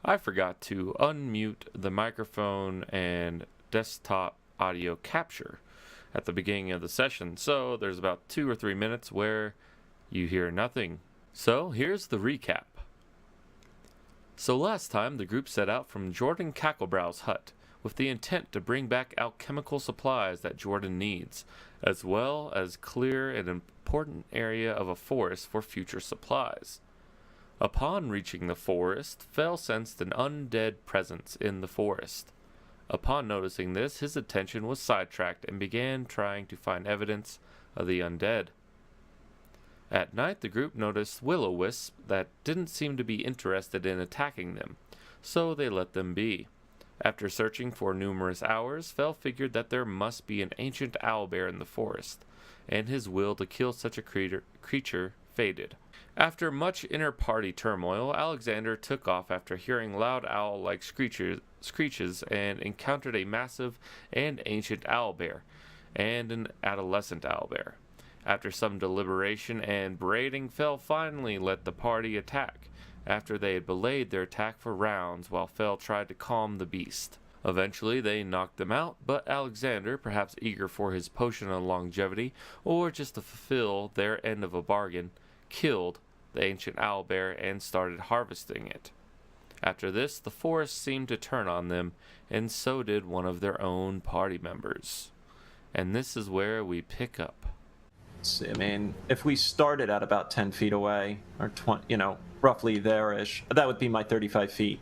I forgot to unmute the microphone and desktop audio capture at the beginning of the session, so there's about 2 or 3 minutes where you hear nothing. So here's the recap. So last time the group set out from Jordan Cacklebrow's hut with the intent to bring back alchemical supplies that Jordan needs, as well as clear an important area of a forest for future supplies. Upon reaching the forest, Fell sensed an undead presence in the forest. Upon noticing this, his attention was sidetracked and began trying to find evidence of the undead. At night, the group noticed will-o-wisps that didn't seem to be interested in attacking them, so they let them be. After searching for numerous hours, Fell figured that there must be an ancient owlbear in the forest, and his will to kill such a creature faded. After much inter-party turmoil, Alexander took off after hearing loud owl-like screeches and encountered a massive and ancient owlbear and an adolescent owlbear. After some deliberation and berating, Fell finally let the party attack, after they had belayed their attack for rounds while Fell tried to calm the beast. Eventually, they knocked them out, but Alexander, perhaps eager for his potion of longevity, or just to fulfill their end of a bargain, killed the ancient owlbear and started harvesting it. After this, the forest seemed to turn on them, and so did one of their own party members. And this is where we pick up. Let's see, I mean, if we started at about 10 feet away, or 20, roughly there-ish, that would be my 35 feet.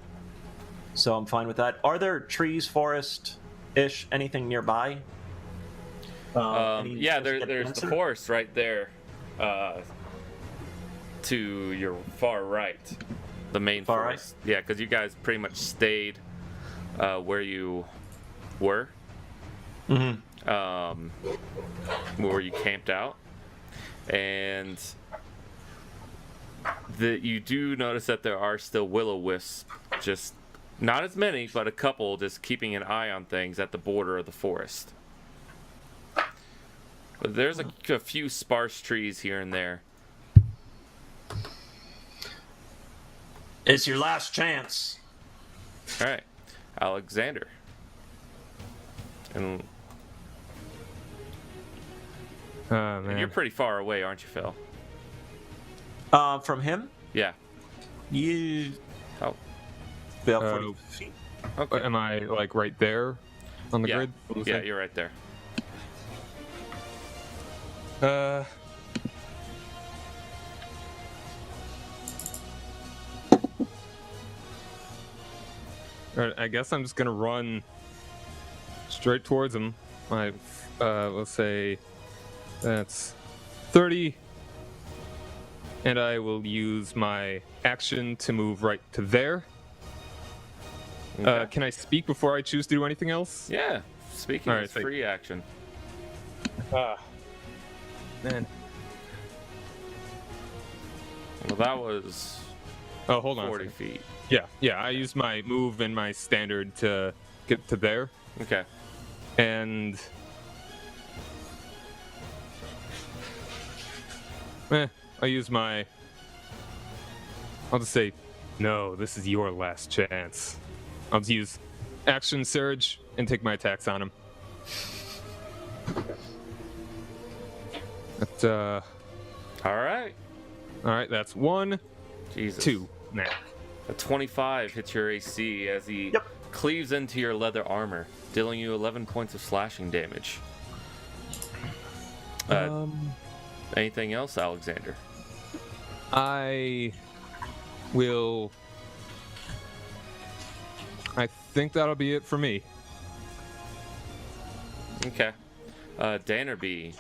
So I'm fine with that. Are there trees, forest-ish, anything nearby? Yeah, there's the forest right there. To your far right, the main far forest. Right? Yeah, because you guys pretty much stayed where you were. Mm-hmm. Where you camped out, and you do notice that there are still will-o-wisps, just not as many, but a couple, just keeping an eye on things at the border of the forest. But there's a few sparse trees here and there. It's your last chance. All right, Alexander. And you're pretty far away, aren't you, Phil? From him? Yeah. You. Oh. About 40 feet. Okay. Am I like right there on the grid? Yeah, you're right there. Alright, I guess I'm just gonna run straight towards him. Let's say that's 30, and I will use my action to move right to there. Okay. Can I speak before I choose to do anything else? Yeah, speaking is free action. Man. Well, that was. Oh, hold on. 40 feet. Yeah. I used my move and my standard to get to there. Okay. And I'll use my. I'll just say, no, this is your last chance. I'll just use action surge and take my attacks on him. But, all right. That's 1, Jesus. 2. Nah. A 25 hits your AC as he cleaves into your leather armor, dealing you 11 points of slashing damage. Anything else, Alexander? I think that'll be it for me. Okay. Dannerby.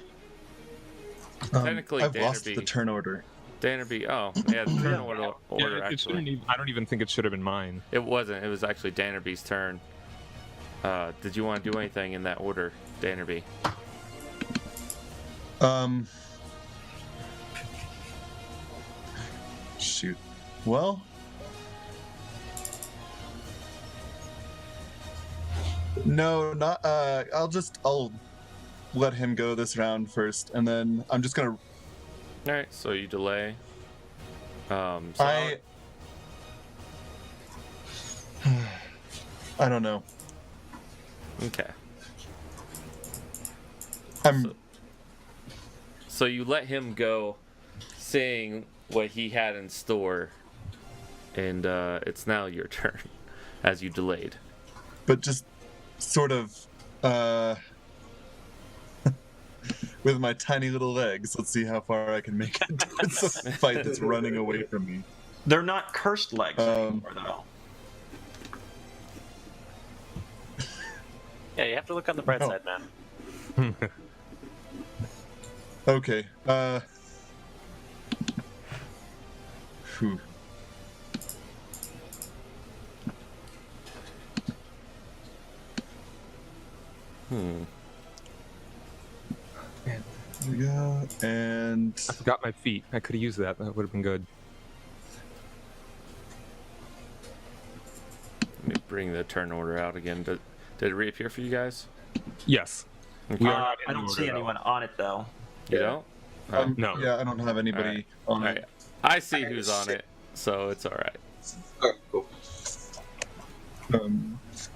Technically, I've Dannerby. lost the turn order. Dannerby. Oh, yeah, the turn order actually. I don't even think it should have been mine. It wasn't. It was actually Dannerby's turn. Did you want to do anything in that order, Dannerby? Shoot. Well. No, not. I'll let him go this round first, and then I'm just gonna. All right. So you delay. I don't know. Okay. I'm So you let him go, seeing what he had in store, and it's now your turn, as you delayed. but just sort of with my tiny little legs. Let's see how far I can make it towards the fight that's running away from me. They're not cursed legs anymore, though. Yeah, you have to look on the bright Oh. side, man. Okay. Phew. Hmm. There we go. And I forgot my feet. I could have used that. That would have been good. Let me bring the turn order out again. Did it reappear for you guys? Yes. Okay. We are not I in don't order, see though. anyone on it, though. You don't? Oh. No. Yeah, I don't have anybody on All right. it. I see who's on it, so it's all right. Oh, cool.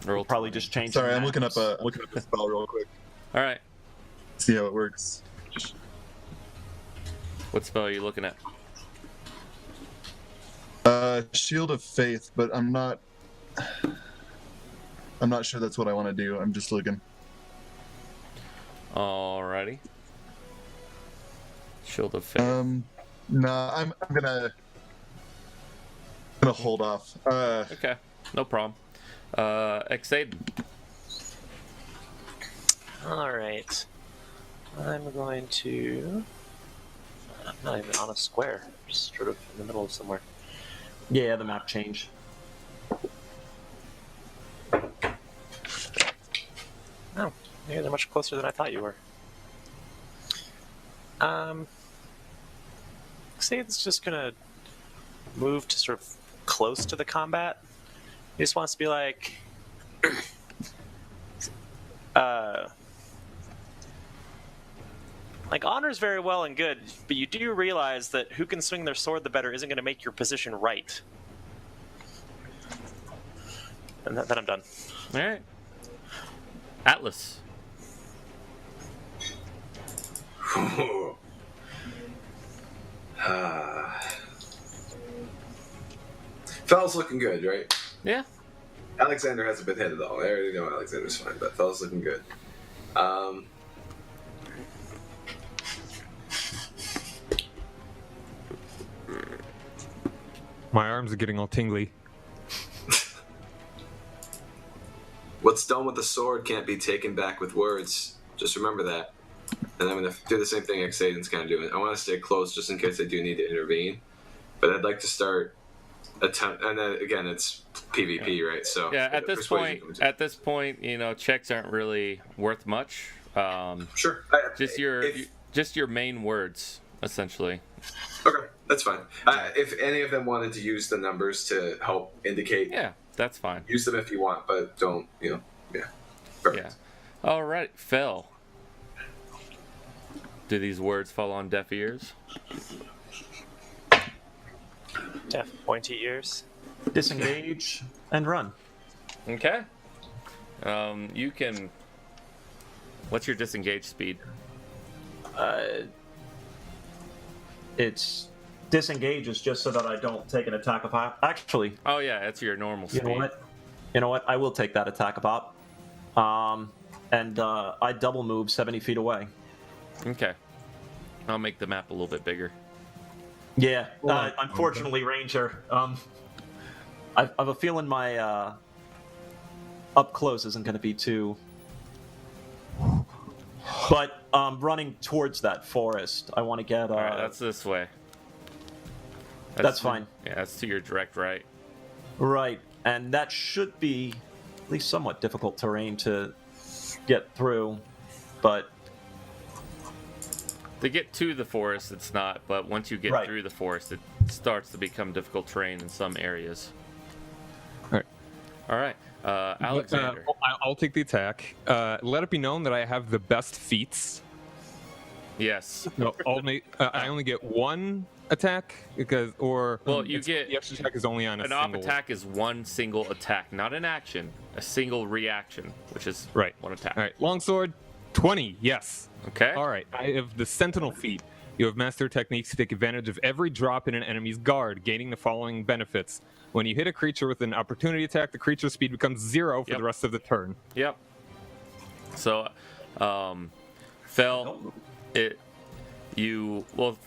Roll Probably 20. just change. Sorry, the I'm looking maps. up a spell real quick. All right. See how it works. What spell are you looking at? Shield of Faith, but I'm not sure that's what I want to do. I'm just looking. Alrighty. Shield of Faith. Nah, I'm gonna hold off. Okay, no problem. Exaden. All right. I'm going to. I'm not even on a square. Just sort of in the middle of somewhere. Yeah, the map change. Oh, maybe they're much closer than I thought you were. See, it's just gonna move to sort of close to the combat. He just wants to be like, like honor's very well and good, but you do realize that who can swing their sword the better isn't going to make your position right. And then I'm done. All right. Atlas. Fella's looking good, right? Yeah. Alexander hasn't been hit at all. I already know Alexander's fine, but Fella's looking good. My arms are getting all tingly. What's done with the sword can't be taken back with words. Just remember that. And I'm going to do the same thing Exaden's kind of doing. I want to stay close just in case I do need to intervene. But I'd like to start and then again, it's PvP, right? So Yeah. At this point, you know, checks aren't really worth much. Sure. Just your main words, essentially. Okay, that's fine. If any of them wanted to use the numbers to help indicate, Yeah, that's fine. use them if you want, but don't, yeah. Perfect. Yeah. All right, Fel. Do these words fall on deaf ears? Deaf, pointy ears. Disengage and run. Okay. You can. What's your disengage speed? It's disengage is just so that I don't take an attack of actually. Oh yeah, that's your normal speed. You know what? I will take that attack of op. And I double move 70 feet away. Okay. I'll make the map a little bit bigger. Yeah. Unfortunately, Ranger. I have a feeling my up close isn't going to be too. But running towards that forest, I want to get. All right, that's this way. That's fine. Yeah, that's to your direct right. Right, and that should be at least somewhat difficult terrain to get through, but To get to the forest, it's not, but once you get Right. through the forest, it starts to become difficult terrain in some areas. All right, Alexander. I'll take the attack. Let it be known that I have the best feats. Yes. No, I only get one attack? Well, you get the extra attack is only on a an single. off attack is one single attack, not an action. A single reaction, which is Right. one attack. All right, longsword, 20. Yes. Okay. All right. I have the Sentinel feat. You have master techniques to take advantage of every drop in an enemy's guard, gaining the following benefits. When you hit a creature with an opportunity attack, the creature's speed becomes 0 for Yep. the rest of the turn. Yep. So, Fel, the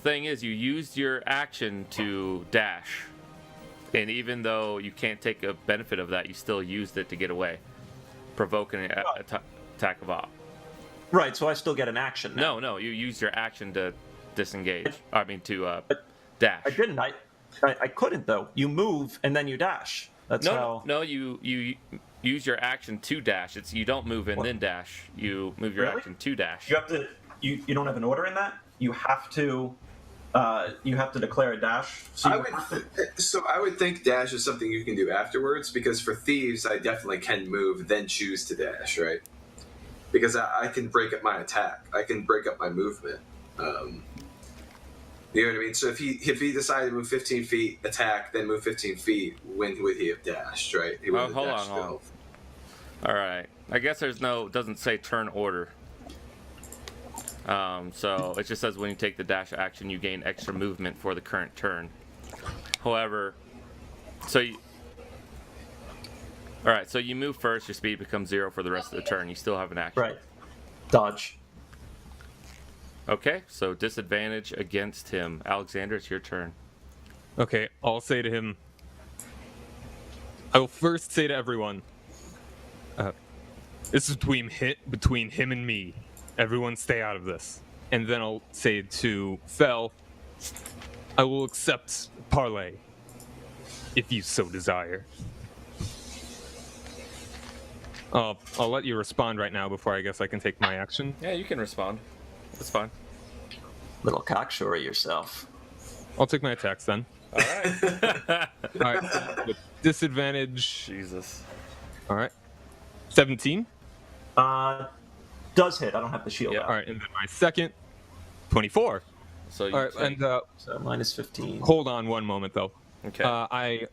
thing is, you used your action to dash, and even though you can't take a benefit of that, you still used it to get away, provoking an attack of op. Right, so I still get an action now. No, you used your action to disengage. I mean, to dash. I didn't. I couldn't, though. You move, and then you dash. That's how... No, you use your action to dash. You don't move and then dash. You move your Really? action to dash. You have to... You don't have an order in that? You have to declare a dash. So I would think dash is something you can do afterwards, because for thieves, I definitely can move, then choose to dash, right? Because I can break up my attack. I can break up my movement. You know what I mean? So if he decided to move 15 feet, attack, then move 15 feet, when would he have dashed, right? He would have hold dashed on. All right. I guess doesn't say turn order. So it just says when you take the dash action, you gain extra movement for the current turn. However, so you move first, your speed becomes 0 for the rest of the turn. You still have an action. Right. Dodge. Okay, so disadvantage against him. Alexander, it's your turn. Okay, I'll say to him. I will first say to everyone, this is between him and me. Everyone stay out of this. And then I'll say to Fel, I will accept parley, if you so desire. I'll let you respond right now before I guess I can take my action. Yeah, you can respond. That's fine. Little cocksure of yourself. I'll take my attacks then. All right. All right, with disadvantage. Jesus. All right, 17. Does hit. I don't have the shield Yeah, out. All right, and then my second, 24. So you All right, take- and So minus 15. hold on one moment though. okay.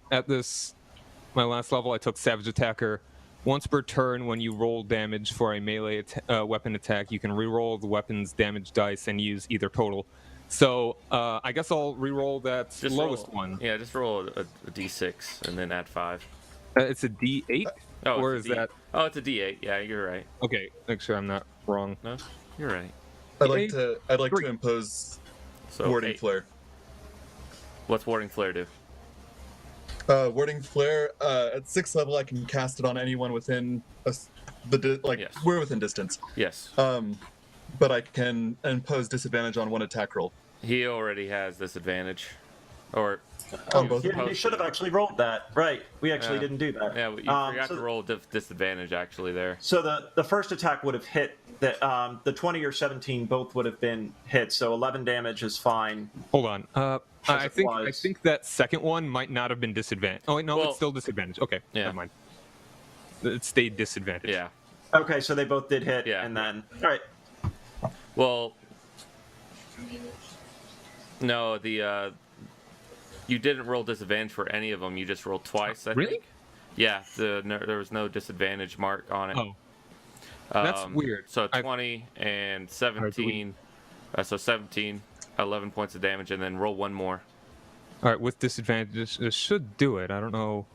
My last level, I took Savage Attacker. Once per turn, when you roll damage for a melee weapon attack, you can reroll the weapon's damage dice and use either total. So I guess I'll reroll that Just lowest roll, one. Yeah, just roll a d6 and then add 5. It's a D8, Oh, or it's is a D- that Oh, it's a d8. Yeah, you're right. okay? Make sure I'm not wrong. No, you're right. I'd like Three. to impose So warding 8. flare. What's warding flare do? Warding flare at 6th level, I can cast it on anyone within Yes. we're within distance. Yes. But I can impose disadvantage on one attack roll. He already has this advantage. Or On both. Yeah, you should have actually rolled that. Right. We actually Yeah. didn't do that. yeah, you forgot so, to roll disadvantage actually there. So the first attack would have hit. The 20 or 17 both would have been hit. So 11 damage is fine. Hold on. I it think was. that second one might not have been disadvantage. Oh wait, no, Well- it's still disadvantage. Okay, Yeah. never mind. It stayed disadvantage. Yeah. Okay, so they both did hit. Yeah. And then all right. Well, no, you didn't roll disadvantage for any of them. You just rolled twice. I Really? think. Yeah. There was no disadvantage mark on it. Oh, that's weird. So I- 20 and 17. So 17, 11 points of damage, and then roll one more. all right. With disadvantage, this should do it. I don't know.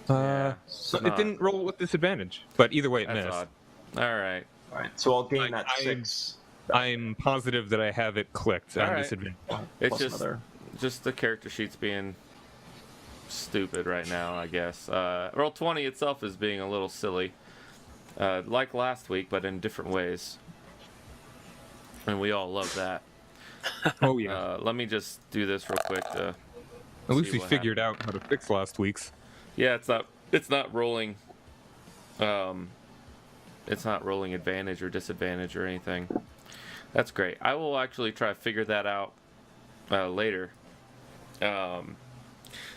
Yeah, It didn't roll with disadvantage, but either way, it That's missed. odd. All right. All right. So I'll gain Like, that I- 6. I'm positive that I have it clicked on All right. disadvantage. It's plus just another. the character sheet's being stupid right now, I guess. Roll 20 itself is being a little silly, like last week, but in different ways. And we all love that. Oh yeah. Let me just do this real quick. At least see we what figured out how to fix last week's. Yeah, it's not rolling. It's not rolling advantage or disadvantage or anything. That's great. I will actually try to figure that out later.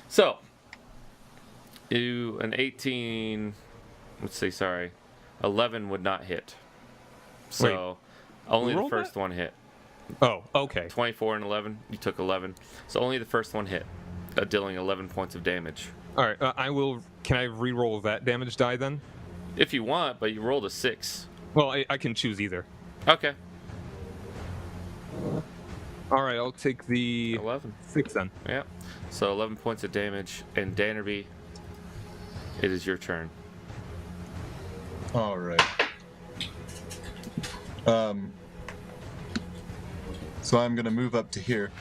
So, an 18. Let's see. Sorry, 11 would not hit. So only the rolled first that? one hit. Oh, okay. 24 and 11. You took 11. So only the first one hit, dealing 11 points of damage. All right. I will. Can I re-roll that damage die then? If you want, but you rolled a 6. Well, I can choose either. Okay. All right. I'll take the 11. 6 then. Yeah. So 11 points of damage. And Dannerby, it is your turn. All right. So I'm going to move up to here.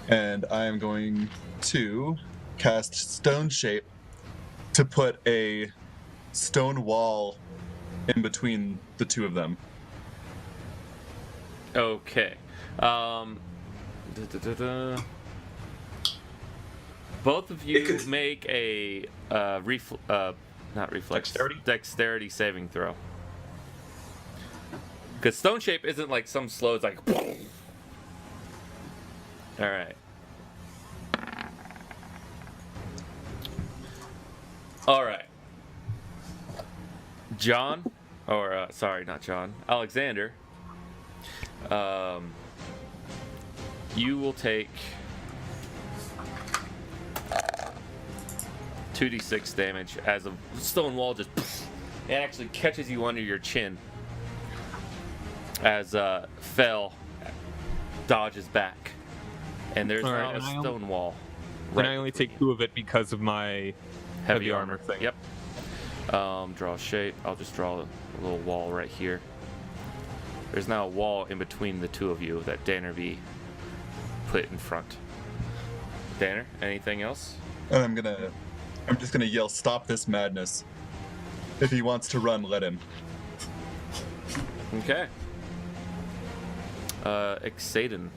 And I am going to cast Stone Shape to put a stone wall in between the two of them. Okay. Both of you make a not reflex, dexterity saving throw. Because Stone Shape isn't like some slow, it's like... Alright. Alright. John, or sorry, not John, Alexander, you will take 2d6 damage as a stone wall just it actually catches you under your chin as Fell dodges back, and there's now a stone wall. And I only take 2 of it because of my heavy armor thing. Yep. Draw a shape. I'll just draw a little wall right here. There's now a wall in between the two of you that Dannerby put in front. Danner, anything else? And I'm just gonna yell, "Stop this madness!" If he wants to run, let him. Okay. Exaden.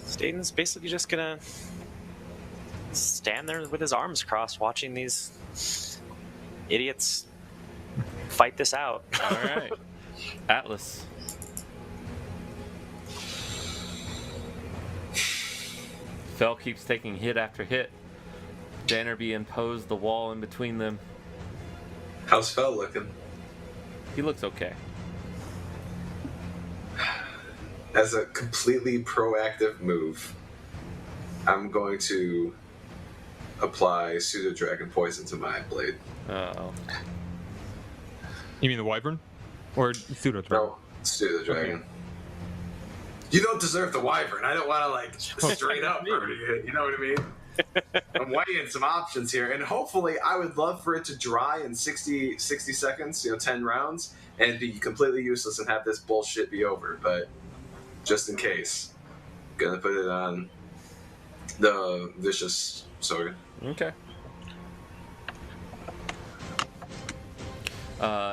Staden's basically just gonna stand there with his arms crossed, watching these idiots fight this out. All right. Atlas. Fell keeps taking hit after hit. Dannerby imposed the wall in between them. How's Fell looking? He looks okay. As a completely proactive move, I'm going to apply Pseudo Dragon Poison to my blade. Uh-oh. You mean the wyvern? Or pseudo dragon? No, Pseudo Dragon. Okay. You don't deserve the wyvern. I don't want to, like, straight up murder you. You know what I mean? I'm weighing some options here, and hopefully I would love for it to dry in 60 seconds, 10 rounds, and be completely useless and have this bullshit be over, but just in case, I'm gonna put it on the Vicious Sword. Okay.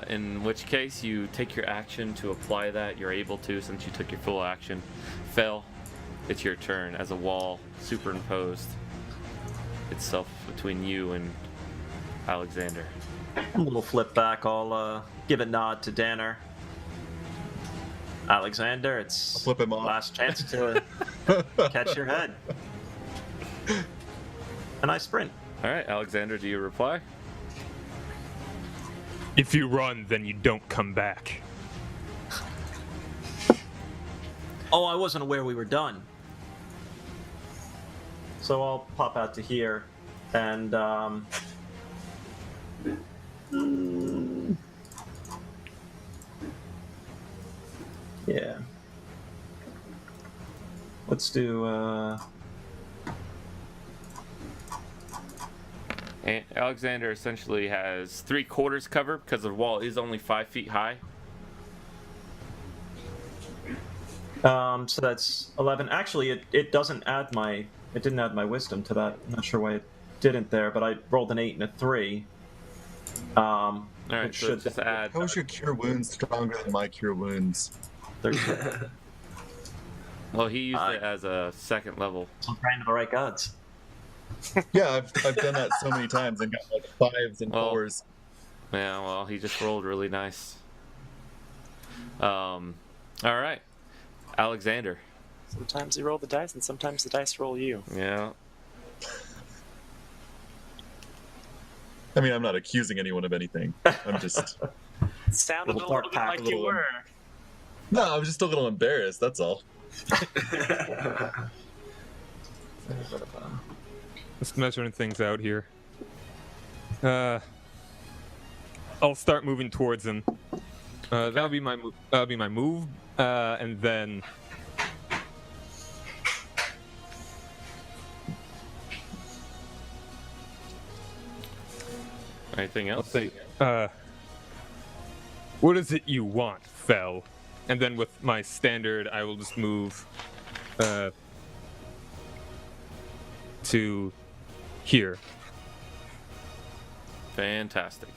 In which case, you take your action to apply that. You're able to, since you took your full action. Fell, it's your turn as a wall superimposed itself between you and Alexander. A little flip back. I'll give a nod to Danner. Alexander, it's flip him off. Last chance to catch your head. And I sprint. All right, Alexander, do you reply? If you run, then you don't come back. Oh, I wasn't aware we were done. So I'll pop out to here and yeah. Let's do And Alexander essentially has 3/4 cover because the wall is only 5 feet high. so that's 11. Actually, it doesn't add my... It didn't add my wisdom to that. I'm not sure why it didn't there, but I rolled an 8 and a 3. All right, so should just add... How is your cure wounds stronger than my cure wounds? 13. Well, he used it as a second level. I'm praying to the right gods. Yeah, I've done that so many times and got like 5s and 4s. Yeah, well, he just rolled really nice. All right, Alexander. Sometimes you roll the dice, and sometimes the dice roll you. Yeah. I mean, I'm not accusing anyone of anything. I'm just It sounded Little a little dark bit pack, like a you little one. were. no, I'm just a little embarrassed. That's all. Just measuring things out here. I'll start moving towards him. That'll be my move. That'll be my move, and then. Anything I'll else? say, what is it you want, Fell? And then with my standard, I will just move to here. Fantastic.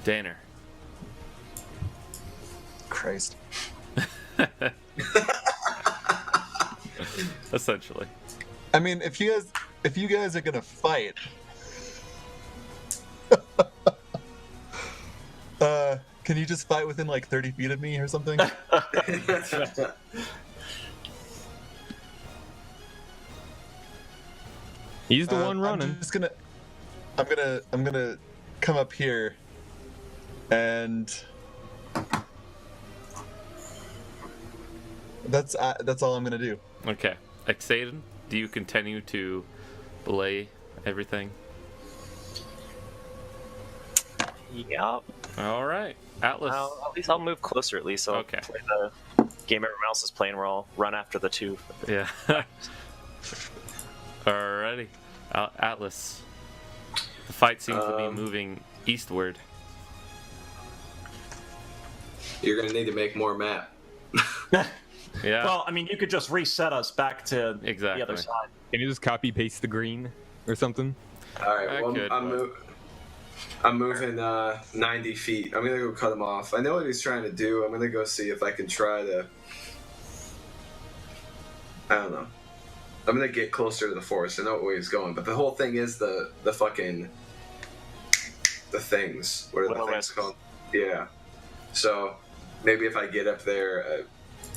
Danner. Christ. Essentially. I mean, if you guys are gonna fight, can you just fight within like 30 feet of me or something? He's the one running. I'm gonna come up here, and that's all I'm gonna do. Okay. Exaden, do you continue to belay everything? Yup. All right. Atlas. At least I'll move closer. At least I'll Okay. play the game everyone else is playing. Where I'll run after the two. Yeah. Alrighty. Atlas. The fight seems to be moving eastward. You're gonna need to make more map. Yeah. Well, I mean, you could just reset us back to Exactly. the other side. Can you just copy paste the green or something? All right, I well, could, I'm moving 90 feet. I'm gonna go cut him off. I know what he's trying to do. I'm gonna go see if I can try to. I don't know. I'm gonna get closer to the forest. I know where he's going, but the whole thing is the fucking the things. What are the things called? Yeah. So maybe if I get up there,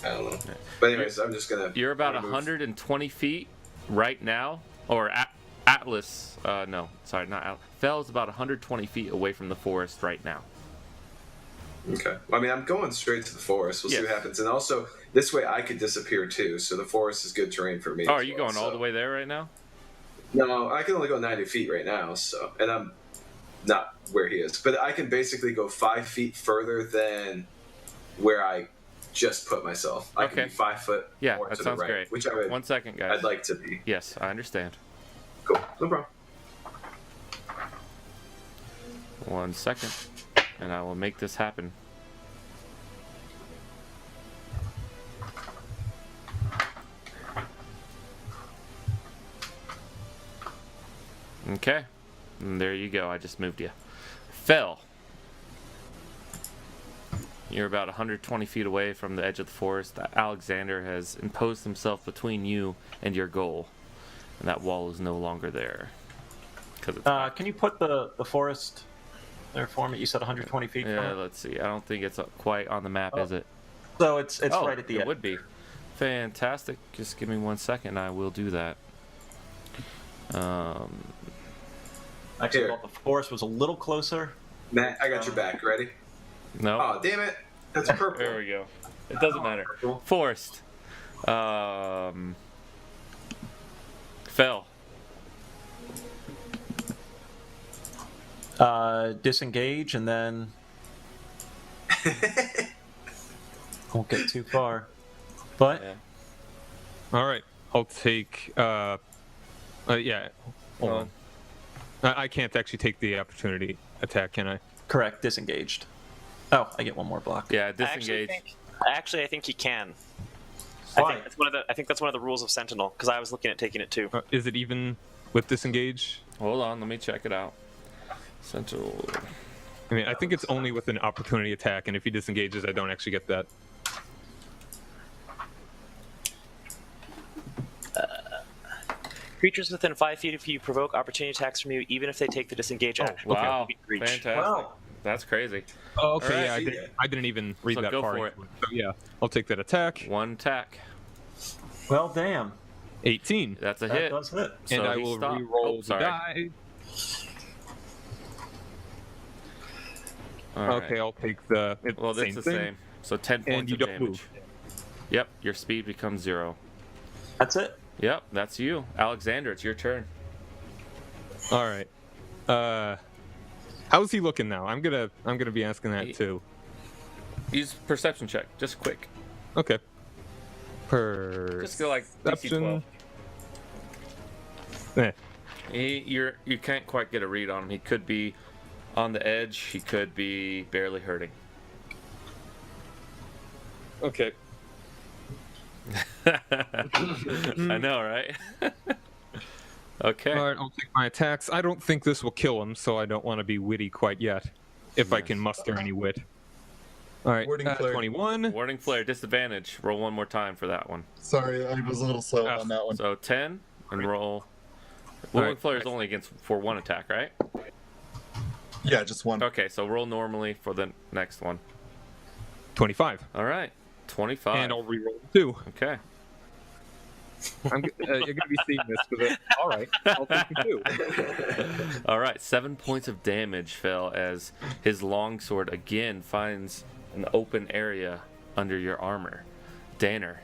I don't know. But anyways, I'm just gonna. You're about move. 120 feet right now, or Atlas. No, sorry, not Atlas. Fell's about 120 feet away from the forest right now. Okay. Well, I mean, I'm going straight to the forest. We'll see what Yes. happens. And also, this way I could disappear too. So the forest is good terrain for me. Oh, as are you well, going all so- the way there right now? No, I can only go 90 feet right now. So, and I'm not where he is, but I can basically go 5 feet further than where I just put myself. I Okay. can be 5 foot Yeah, more that to sounds the right, great. which I would. 1 second, guys. I'd like to be. Yes, I understand. Cool. No problem. 1 second, and I will make this happen. Okay, and there you go. I just moved you. Fell. You're about 120 feet away from the edge of the forest. Alexander has imposed himself between you and your goal, and that wall is no longer there. Because it's Can you put the forest there for me? You said 120 feet from yeah. it? Let's see. I don't think it's quite on the map, is it? So it's Oh, right at the it end. would be. Fantastic. Just give me 1 second. I will do that. Actually, Here. well, the forest was a little closer. Matt, I got your back. Ready? No. Oh, damn it! That's purple. There we go. It doesn't matter. Forest. Fell. Disengage and then won't get too far. But Yeah. All right, I'll take. Yeah, hold on. I can't actually take the opportunity attack, can I? correct, disengaged. Oh, I get one more block. Yeah. I Disengage. actually think he can. Why? I think that's one of the rules of Sentinel because I was looking at taking it too. Is it even with disengage? Hold on. Let me check it out. Central. I mean, I think it's only with an opportunity attack, and if he disengages, I don't actually get that. Creatures within 5 feet of you provoke opportunity attacks from you, even if they take the disengage action. Wow. Okay, reach. Fantastic. Wow. That's crazy. Oh, okay, All right, yeah, see that. I didn't even read So that go far. for into it. So yeah, I'll take that attack. 1 attack. Well, damn. 18. That's a That hit. does hit. And So I he will stopped. re-roll Oh, the sorry. die. All right. Okay, I'll take the Well, same it's the thing. same. So 10 points And you of don't damage. move. Yep, your speed becomes 0. That's it. Yep, that's you. Alexander, it's your turn. All right. How's he looking now? I'm gonna be asking that too. Use perception check, just quick. Okay. Just go like DC 12. Eh. You can't quite get a read on him. He could be on the edge. He could be barely hurting. Okay. I know, right? Okay. All right, I'll take my attacks. I don't think this will kill him, so I don't want to be witty quite yet. If I can muster any wit. All right, Warding flare. 21. Warning flare, disadvantage. Roll one more time for that one. Sorry, I was a little slow on that one. So 10 and roll. All Warning right. flare is only for one attack, right? Yeah, just one. Okay, so roll normally for the next one. 25. All right, 25. And I'll reroll 2. Okay. You're going to be seeing this for the... All right, I'll take the 2. All right, 7 points of damage fell as his longsword again finds an open area under your armor. Danner.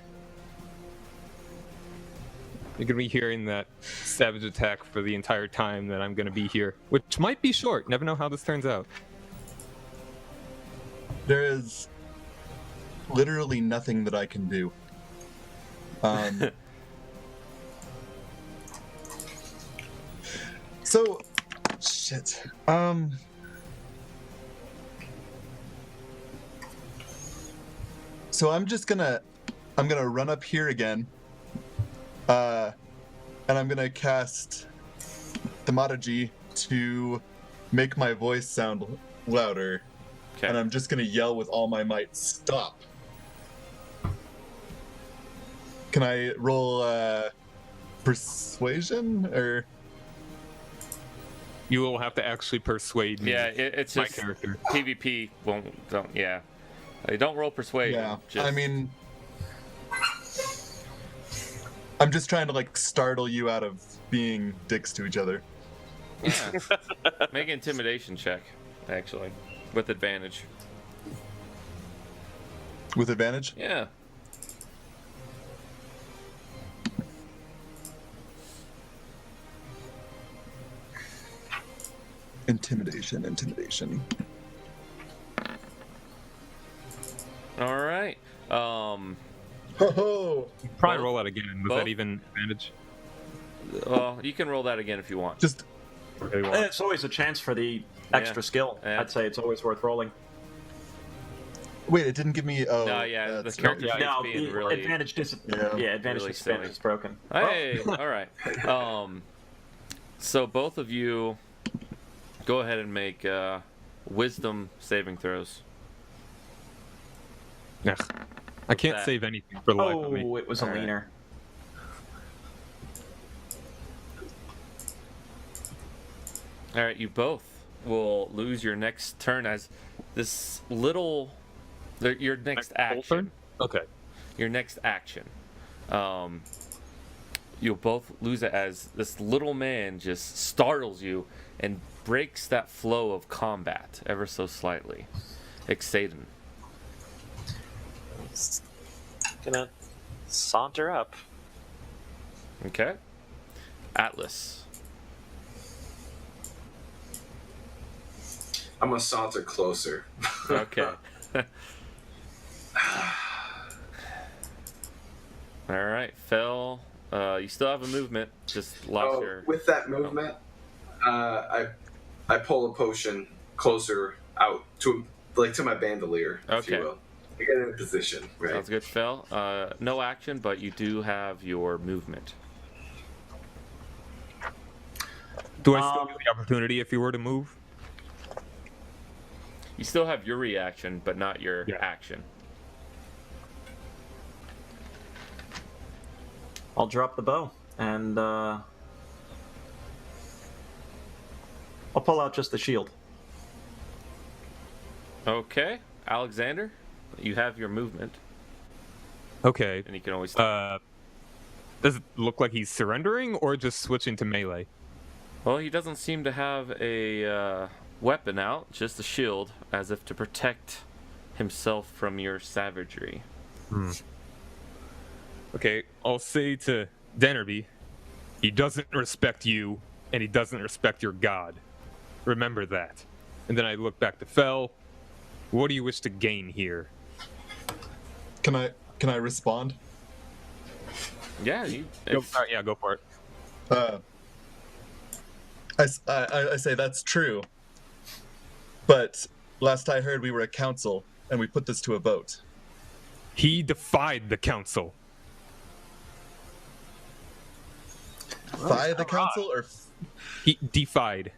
You're going to be hearing that savage attack for the entire time that I'm going to be here, which might be short. Never know how this turns out. There is literally nothing that I can do. So, shit. So I'm gonna run up here again, and I'm gonna cast Thaumaturgy to make my voice sound louder, Okay. and I'm just gonna yell with all my might, "Stop!" Can I roll persuasion or? You will have to actually persuade me. Yeah, it's my just character. PvP don't. Yeah, don't roll persuasion. Yeah, Just, I mean, I'm just trying to like startle you out of being dicks to each other. yeah. Make an intimidation check, actually, with advantage. With advantage? Yeah. Intimidation. All right. Ho ho! Probably Both- roll that again. Was both- that even advantage? Well, you can roll that again if you want. Just Okay, well, It's always a chance for the extra skill. Yeah. I'd say it's always worth rolling. wait, it didn't give me. Oh, No, yeah, the that's character right. sheet's No, being the really. advantage advantage really disadvantage silly. is broken. Hey, all right. So both of you, go ahead and make wisdom saving throws. ugh. I can't that? save anything for the life of me. Oh, it was a All right. leaner. All right, you both will lose your next turn as this little. Your next Full action. turn? Okay. Your next action. You'll both lose it as this little man just startles you and breaks that flow of combat ever so slightly. Exaden. Gonna saunter up. Okay. Atlas. I'm gonna saunter closer. Okay. All right, Phil. You still have a movement. Just lost your. With that movement, I pull a potion closer out to my bandolier, if Okay. you will. I get in a position, right? Sounds good, Phil. No action, but you do have your movement. Do I still get the opportunity if you were to move? You still have your reaction, but not your Yeah. action. I'll drop the bow and I'll pull out just the shield. Okay, Alexander, you have your movement, Okay. and you can always. Stop. Does it look like he's surrendering or just switching to melee? Well, he doesn't seem to have a weapon out, just a shield, as if to protect himself from your savagery. Okay, I'll say to Dennerby, he doesn't respect you, and he doesn't respect your god. Remember that. And then I look back to Fel. What do you wish to gain here? Can I respond? Yeah, Go for it. I say that's true. But last I heard, we were a council, and we put this to a vote. He defied the council. Defy the council, or He defied.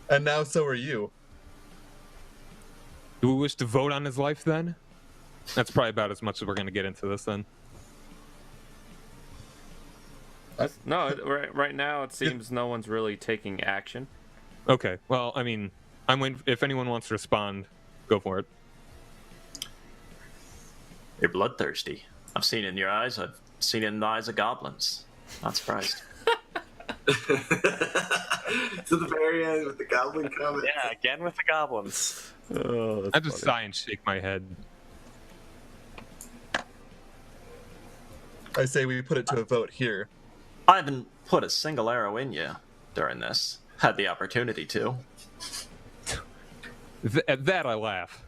and now so are you. Do we wish to vote on his life then? That's probably about as much as we're going to get into this then. No, right now it seems no one's really taking action. Okay, well, I mean, I'm waiting. If anyone wants to respond, go for it. You're bloodthirsty. I've seen it in your eyes. I've seen it in the eyes of goblins. Not surprised. To the very end with the goblin comment. Yeah, again with the goblins. Oh, I just sigh and shake my head. I say we put it to a vote here. I haven't put a single arrow in you during this. Had the opportunity to. At that, I laugh.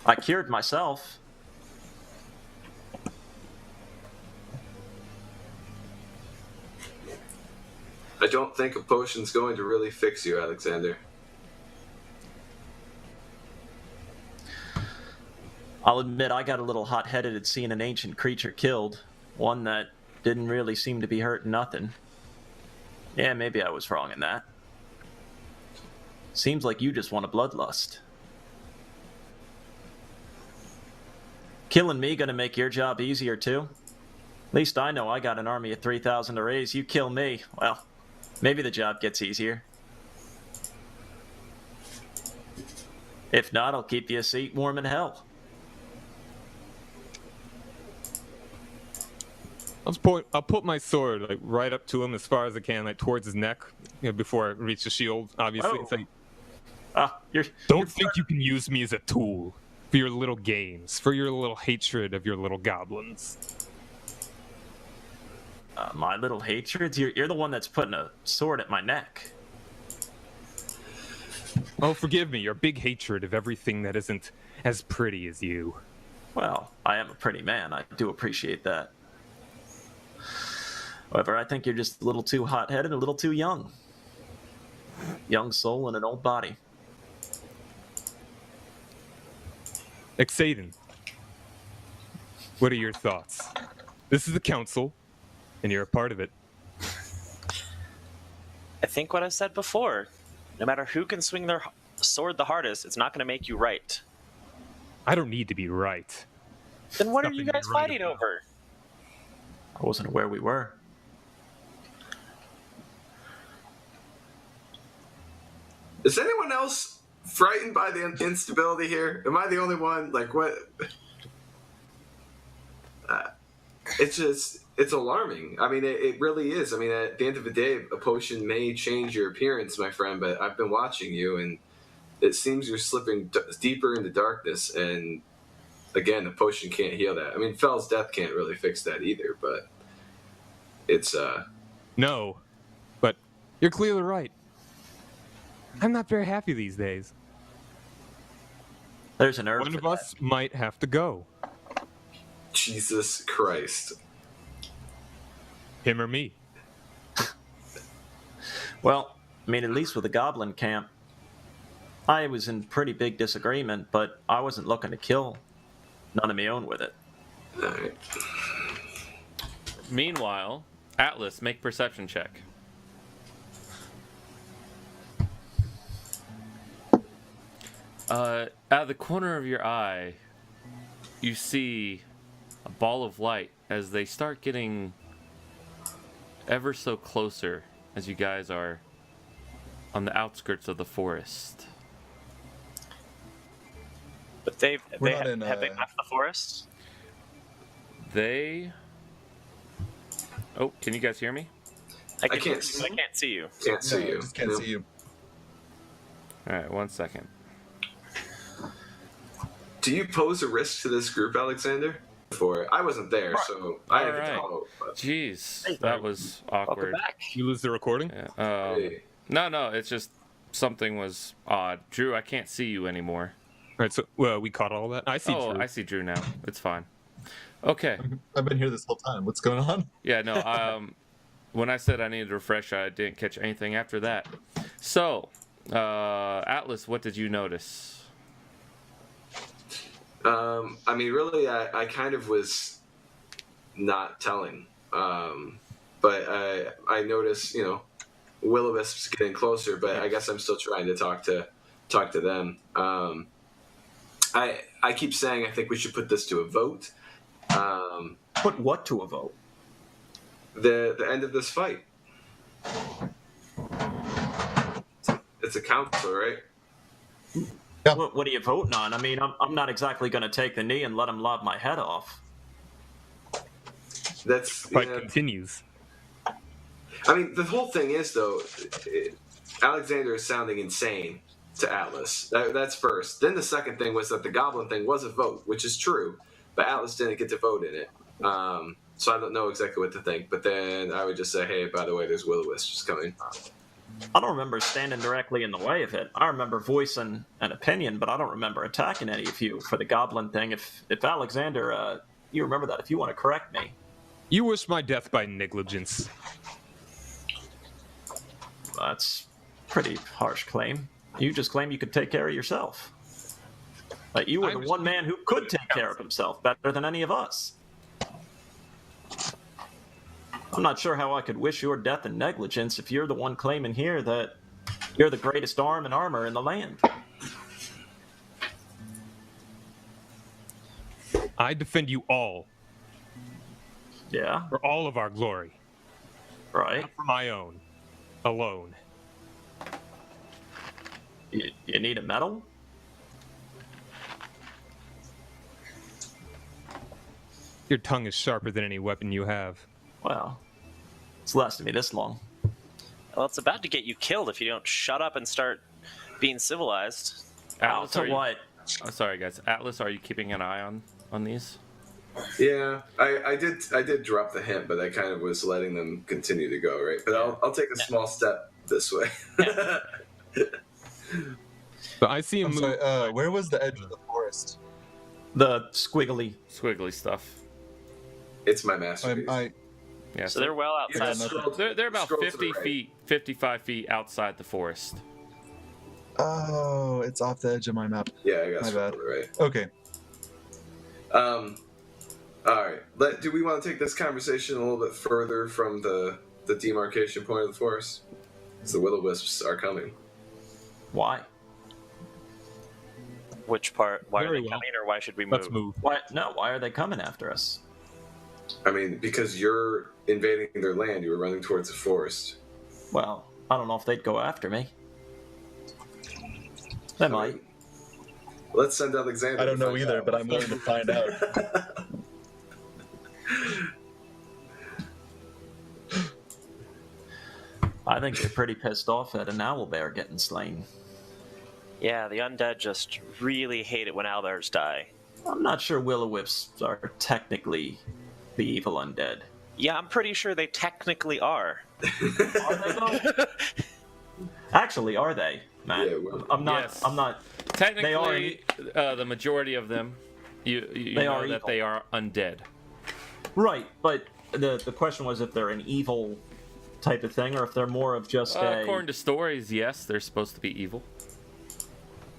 I cured myself. I don't think a potion's going to really fix you, Alexander. I'll admit I got a little hot-headed at seeing an ancient creature killed. One that didn't really seem to be hurting nothing. Yeah, maybe I was wrong in that. Seems like you just want a bloodlust. Killing me gonna make your job easier too? At least I know I got an army of 3,000 to raise. You kill me, well, maybe the job gets easier. If not, I'll keep you a seat warm in hell. I'll put my sword like right up to him as far as I can, like towards his neck, before I reach the shield. Obviously, Oh. it's like, You're don't think you can use me as a tool for your little games, for your little hatred of your little goblins. my little hatreds. You're the one that's putting a sword at my neck. Oh, forgive me, your big hatred of everything that isn't as pretty as you. Well, I am a pretty man. I do appreciate that. However, I think you're just a little too hot-headed, a little too young. Young soul in an old body. Exaden, what are your thoughts? This is the council, and you're a part of it. I think what I said before. No matter who can swing their sword the hardest, it's not going to make you right. I don't need to be right. Then what are Nothing you to be guys right fighting about. over? I wasn't aware we were. Is anyone else frightened by the instability here? Am I the only one? Like, what? It's alarming. I mean, it really is. I mean, at the end of the day, a potion may change your appearance, my friend, but I've been watching you, and it seems you're slipping deeper into darkness, and again, the potion can't heal that. I mean, Fel's death can't really fix that either, but it's, No, but you're clearly right. I'm not very happy these days. There's an herb One for of that. us might have to go. Jesus Christ. Him or me. Well, I mean, at least with the goblin camp, I was in pretty big disagreement, but I wasn't looking to kill none of my own with it. All right. Meanwhile, Atlas, make perception check. Out of the corner of your eye, you see a ball of light as they start getting ever so closer as you guys are on the outskirts of the forest. But We're not have they in, left the forest? They... Oh, can you guys hear me? I can't I can't see you. Can't see No, I you. just can't No. see you. All right, 1 second. Do you pose a risk to this group, Alexander? Before I wasn't there, so I All had right. to follow. But Jeez, that was Welcome awkward. back. You lose the recording? Yeah, hey, no, it's just something was odd. Drew, I can't see you anymore. All right, so well, we caught all that. I see. Oh, Drew. I see Drew now. It's fine. Okay. I've been here this whole time. What's going on? Yeah, no. When I said I needed a refresh, I didn't catch anything after that. So, Atlas, what did you notice? I mean, really, I kind of was not telling, but I noticed, will-o-wisps getting closer, but I guess I'm still trying to talk to them. I keep saying I think we should put this to a vote. Put what to a vote? The end of this fight. It's a council, right? Yeah. What are you voting on? I mean, I'm not exactly going to take the knee and let him lob my head off. That's Fight continues. I mean, the whole thing is though, Alexander is sounding insane to Atlas. That's first. Then the second thing was that the goblin thing was a vote, which is true, but Atlas didn't get to vote in it. So I don't know exactly what to think. But then I would just say, hey, by the way, there's will-o-wisps coming. I don't remember standing directly in the way of it. I remember voicing an opinion, but I don't remember attacking any of you for the goblin thing. If Alexander, you remember that, if you want to correct me. You wish my death by negligence. That's a pretty harsh claim. You just claim you could take care of yourself. Like you were the one man who could take care of himself better than any of us. I'm not sure how I could wish your death and negligence if you're the one claiming here that you're the greatest arm and armor in the land. I defend you all Yeah, for all of our glory, right. not for my own, alone. You need a medal? Your tongue is sharper than any weapon you have. Well, it's lasted me this long. Well, it's about to get you killed if you don't shut up and start being civilized. Out Atlas, to are you, what? oh, sorry, guys. Atlas, are you keeping an eye on these? Yeah, I did drop the hint, but I kind of was letting them continue to go, right? But I'll take a small step this way. But I see him I'm move. sorry, where was the edge of the forest? The squiggly. Squiggly stuff. It's my masterpiece. Yeah. So they're well Yeah, outside. nothing. They're about Scroll to the 50 right. feet, 55 feet outside the forest. Oh, it's off the edge of my map. Yeah, I got My scrolled bad. to the right. Okay. All right. Do we want to take this conversation a little bit further from the demarcation point of the forest? Because the will-o-wisps are coming. Why? Which part? Why Very are they well. coming, or why should we move? Let's move. Why? No. Why are they coming after us? I mean, because you're invading their land, you were running towards the forest. Well, I don't know if they'd go after me. They might. Let's send Alexander. I don't to know find either, out. but I'm willing to find out. I think they're pretty pissed off at an owl bear getting slain. Yeah, the undead just really hate it when owlbears die. I'm not sure will-o-wisps are technically the evil undead. Yeah, I'm pretty sure they technically are. Are they though? Actually, are they, Matt? Yeah, well, I'm not. yes. I'm not. Technically, the majority of them, you They know are that evil. they are undead. Right, but the question was if they're an evil type of thing, or if they're more of just a. According to stories, yes, they're supposed to be evil.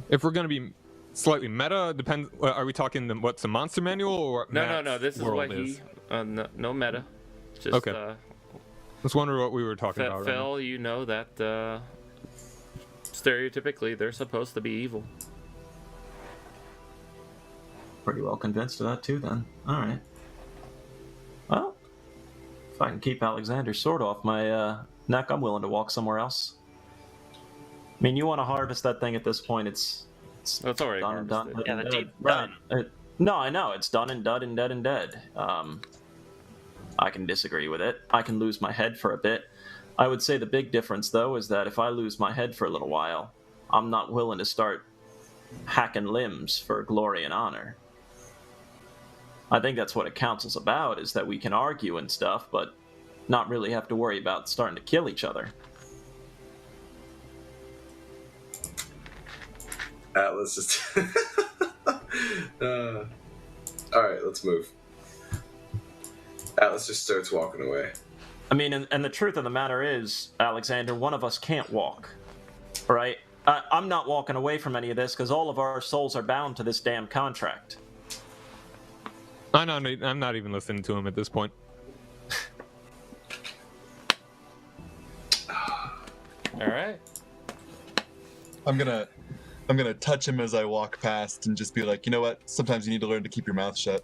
If we're going to be slightly meta, depends. Are we talking what's the monster manual or No. Matt's This is world what he. No meta. Just, Okay. Let's wonder what we were talking about. Right now. Phil, you know that stereotypically they're supposed to be evil. Pretty well convinced of that too, then. All right. Well, if I can keep Alexander's sword off my neck, I'm willing to walk somewhere else. I mean, you want to harvest that thing at this point? It's Well, it's already done and done. harvested. Yeah, the deep Right. done. No, I know it's done and dead and dead and dead. I can disagree with it. I can lose my head for a bit. I would say the big difference, though, is that if I lose my head for a little while, I'm not willing to start hacking limbs for glory and honor. I think that's what a council's about, is that we can argue and stuff, but not really have to worry about starting to kill each other. Atlas just. All right, let's move. Atlas just starts walking away. I mean, and the truth of the matter is, Alexander, one of us can't walk, right? I'm not walking away from any of this because all of our souls are bound to this damn contract. I'm not even listening to him at this point. All right. I'm gonna touch him as I walk past and just be like, you know what? Sometimes you need to learn to keep your mouth shut.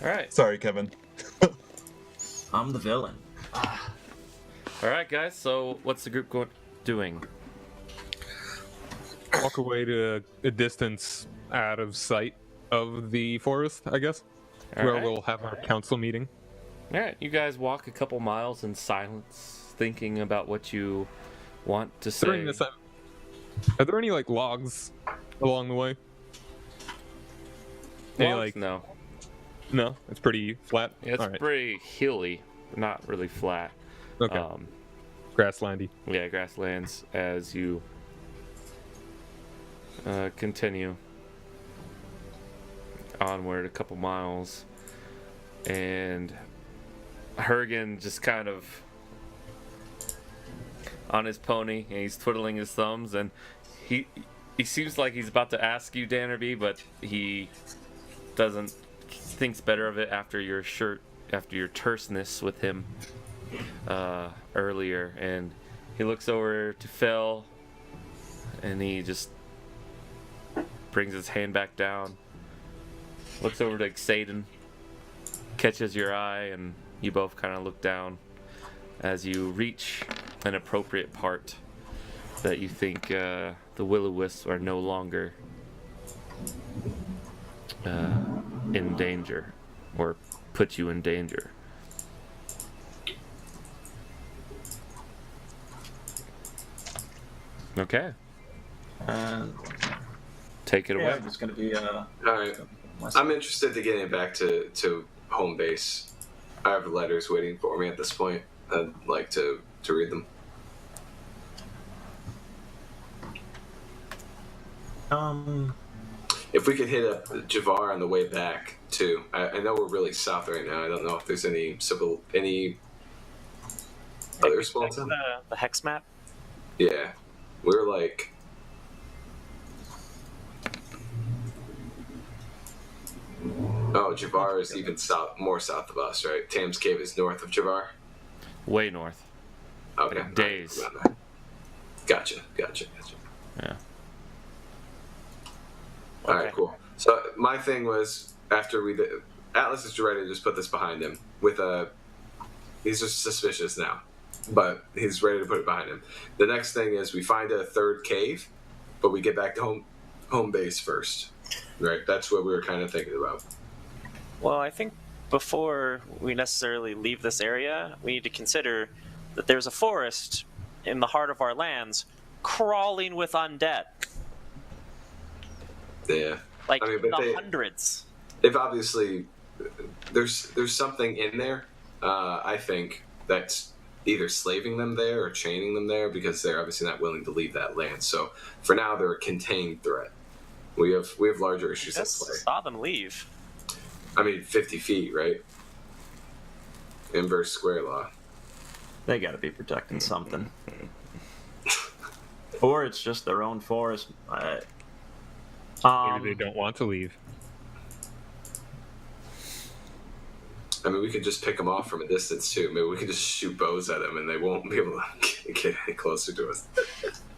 All right. Sorry, Kevin. I'm the villain. All right, guys. So what's the group doing? Walk away to a distance out of sight of the forest, I guess, All where right. we'll have our council meeting. All right. You guys walk a couple miles in silence, thinking about what you want to say. During this, are there any like logs along the way? Any, Logs? like, No. no, it's pretty flat. Yeah, it's All right. pretty hilly, not really flat. Okay. Grasslandy. Yeah, grasslands as you continue onward a couple miles, and Hergen just kind of on his pony, and he's twiddling his thumbs, and he seems like he's about to ask you, Dannerby, but he doesn't. Thinks better of it after your terseness with him earlier, and he looks over to Phil, and he just brings his hand back down, looks over to Xaden, catches your eye, and you both kind of look down as you reach an appropriate part that you think the will-o-wisps are no longer in danger, or put you in danger. Okay, take it away. Yeah, it's going to be. All right. I'm interested to getting back to home base. I have letters waiting for me at this point. I'd like to read them. If we could hit up Javar on the way back too. I know we're really south right now. I don't know if there's any other spawns. The hex map. Yeah, we're like. Oh, Javar is even more south of us, right? Tam's Cave is north of Javar. Way north. Okay. Days. Gotcha. Yeah. All right, cool. So my thing was, after Atlas is ready to just put this behind him. He's just suspicious now, but he's ready to put it behind him. The next thing is we find a third cave, but we get back to home base first, right? That's what we were kind of thinking about. Well, I think before we necessarily leave this area, we need to consider that there's a forest in the heart of our lands crawling with undead. Yeah. Like, I mean, but hundreds. They've obviously there's something in there. I think that's either slaving them there or chaining them there, because they're obviously not willing to leave that land. So for now, they're a contained threat. We have larger issues at play. Saw them leave. I mean, 50 feet, right? Inverse square law. They got to be protecting something, or it's just their own forest. Maybe they don't want to leave. I mean, we could just pick them off from a distance too. Maybe we could just shoot bows at them, and they won't be able to get any closer to us.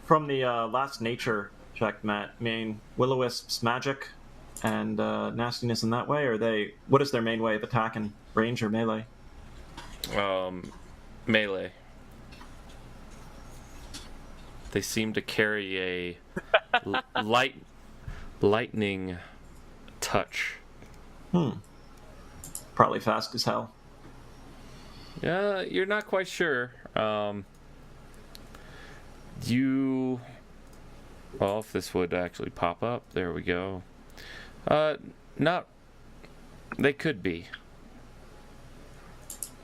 From the last nature check, Matt, I mean, will-o-wisps magic and nastiness in that way, or what is their main way of attacking? Range or melee? Melee. They seem to carry a lightning touch. Probably fast as hell. Yeah, you're not quite sure. Well, if this would actually pop up, there we go. Not. They could be,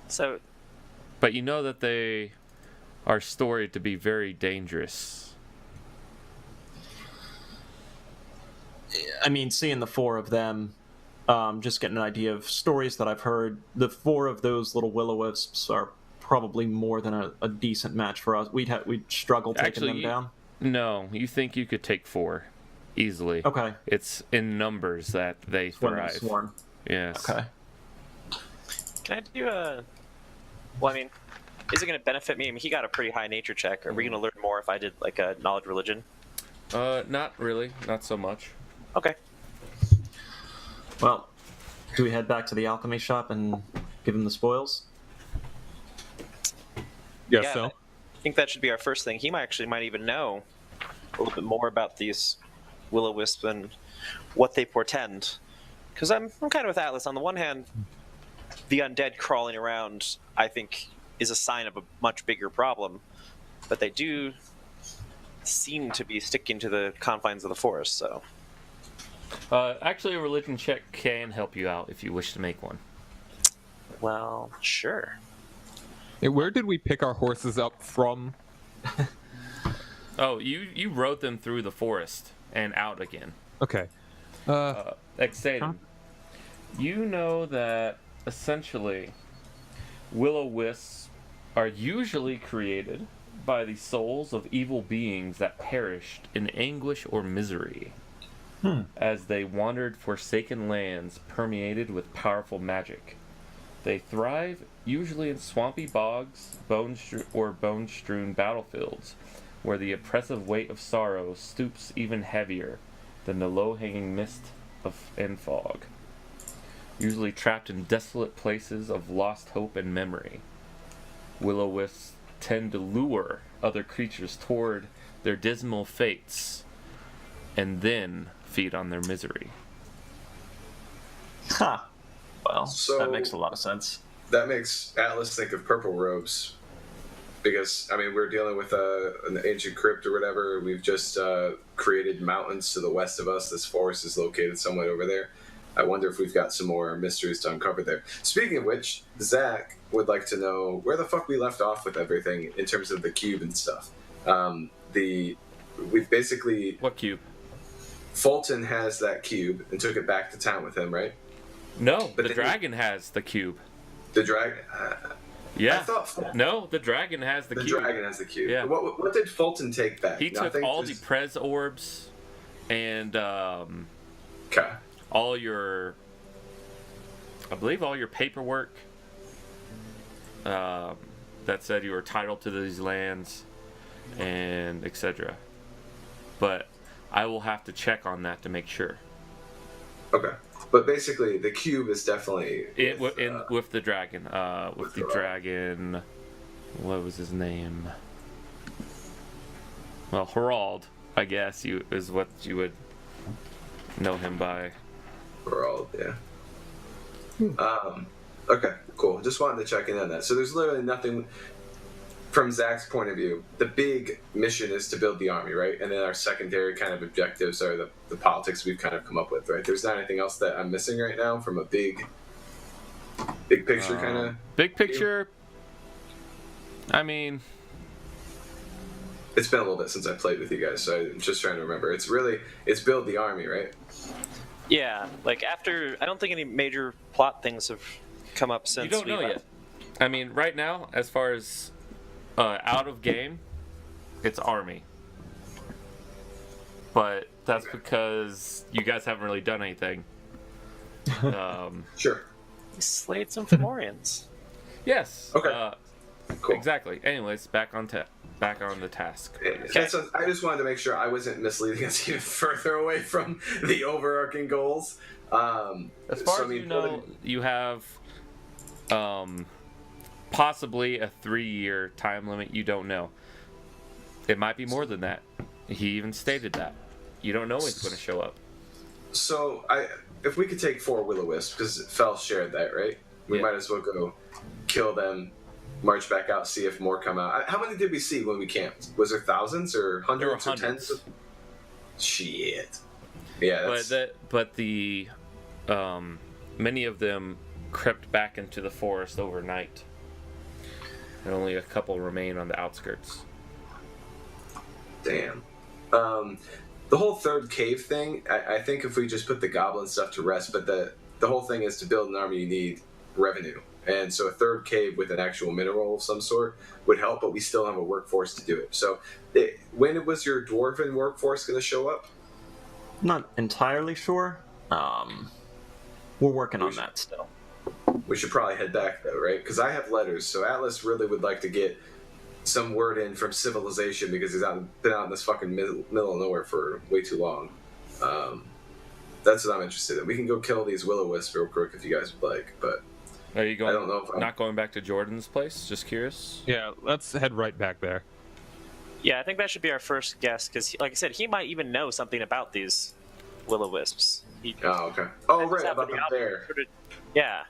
So, but you know that they are storied to be very dangerous. I mean, seeing the 4 of them, just getting an idea of stories that I've heard, the 4 of those little will-o-wisps are probably more than a decent match for us. We'd struggle taking Actually, them down. No, you think you could take 4 easily. Okay. It's in numbers that they When they thrive. swarm. Yes. Okay. can I do a? Well, I mean, is it going to benefit me? I mean, he got a pretty high nature check. Are we going to learn more if I did like a knowledge religion? Not really. Not so much. Okay. Well, do we head back to the alchemy shop and give him the spoils? Guess Yeah, so. I think that should be our first thing. He might even know a little bit more about these will-o-wisps and what they portend. Because I'm kind of with Atlas. On the one hand, the undead crawling around, I think, is a sign of a much bigger problem. But they do seem to be sticking to the confines of the forest, so... Actually, a religion check can help you out if you wish to make one. Well, sure. Hey, where did we pick our horses up from? Oh, you rode them through the forest and out again. Okay. Exciting. You know that essentially will-o-wisps are usually created by the souls of evil beings that perished in anguish or misery as they wandered forsaken lands permeated with powerful magic. They thrive usually in swampy bogs, bone-strewn battlefields, where the oppressive weight of sorrow stoops even heavier than the low-hanging mist and fog. Usually trapped in desolate places of lost hope and memory. Will-o-wisps tend to lure other creatures toward their dismal fates, and then feed on their misery. Ha! Well, So- that makes a lot of sense. That makes Atlas think of purple robes. Because, I mean, we're dealing with an ancient crypt or whatever. We've just created mountains to the west of us. This forest is located somewhere over there. I wonder if we've got some more mysteries to uncover there. Speaking of which, Zach would like to know where the fuck we left off with everything in terms of the cube and stuff. We've basically... What cube? Fulton has that cube and took it back to town with him, right? No, But the then dragon has the cube. The dragon... Yeah. I thought No, the dragon has the cube. dragon has the cube. Yeah. What did Fulton take back? He took Nothing? all the Just- Prez orbs and Okay. all your, I believe, all your paperwork that said you were entitled to these lands and etc. But I will have to check on that to make sure. Okay. But basically, the cube is definitely With the dragon. With the Harald. dragon. What was his name? Well, Harald, I guess, is what you would know him by. Harald, yeah. Okay, cool. Just wanted to check in on that. So there's literally nothing from Zach's point of view. The big mission is to build the army, right? And then our secondary kind of objectives are the politics we've kind of come up with, right? There's not anything else that I'm missing right now from a big picture kind of. Big picture. I mean, It's been a little bit since I played with you guys, so I'm just trying to remember. It's build the army, right? Yeah, like after... I don't think any major plot things have come up since you don't know we yet. I mean, right now, as far as out of game, it's army. But that's because you guys haven't really done anything. Sure. We slayed some Fomorians. Yes. Okay. Cool. Exactly. Anyways, back on the task. Yeah, so I just wanted to make sure I wasn't misleading us even further away from the overarching goals. As far as you know, you have possibly a 3-year time limit. You don't know. It might be more than that. He even stated that. You don't know when it's going to show up. So if we could take 4 will-o-wisps, because Fel shared that, right? We Yeah. might as well go kill them, march back out, see if more come out. How many did we see when we camped? Was there thousands or hundreds There or were tens? hundreds. Shit. Yeah, that's... But the many of them crept back into the forest overnight, and only a couple remain on the outskirts. Damn. The whole third cave thing, I think if we just put the goblin stuff to rest, but the whole thing is to build an army you need revenue. And so a third cave with an actual mineral of some sort would help, but we still have a workforce to do it. So when was your dwarven workforce going to show up? I'm not entirely sure. We're working on that still. We should probably head back though, right? Because I have letters, so Atlas really would like to get some word in from civilization because he's been out in this fucking middle of nowhere for way too long. That's what I'm interested in. We can go kill these will-o-wisps real quick if you guys would like, but Are you going? I don't know if I'm... Not going back to Jordan's place? Just curious. Yeah, let's head right back there. Yeah, I think that should be our first guess because, like I said, he might even know something about these will-o-wisps. Oh, okay. Oh, That's right, about happening the out bear. Yeah.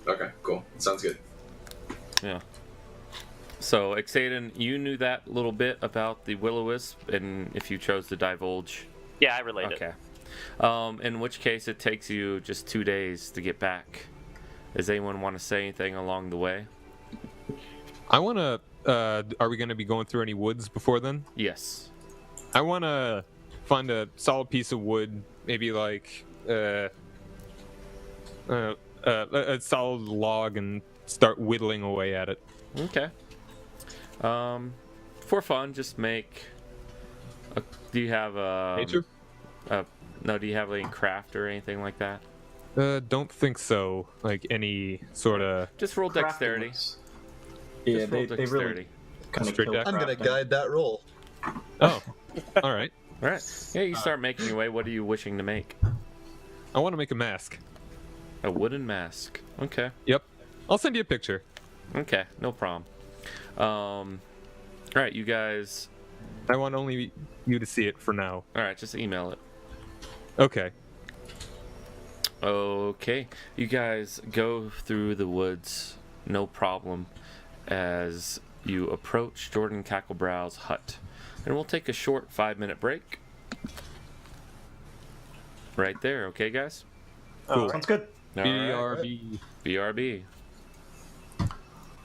Okay, cool. Sounds good. Yeah. So, Xaden, you knew that little bit about the will-o-wisp, and if you chose to divulge. Yeah, I related. Okay. In which case, it takes you just 2 days to get back. Does anyone want to say anything along the way? I want to. Are we going to be going through any woods before then? Yes. I want to find a solid piece of wood, maybe like a solid log, and start whittling away at it. Okay. For fun, just make. Do you have Nature? No, do you have any craft or anything like that? Don't think so. Like any sort of. Just roll dexterity. Crafting. Yeah, Just roll they dexterity. really kind of Straight kill deck? I'm gonna crafting. guide that roll. Oh, all right. All right. Yeah, you start making your way. What are you wishing to make? I want to make a mask. A wooden mask. Okay. Yep. I'll send you a picture. Okay. No problem. All right, you guys. I want only you to see it for now. All right, just email it. Okay. Okay. You guys go through the woods, no problem, as you approach Jordan Cacklebrow's hut. And we'll take a short 5-minute break. Right there, okay, guys? Cool. Sounds good. All right. BRB. BRB.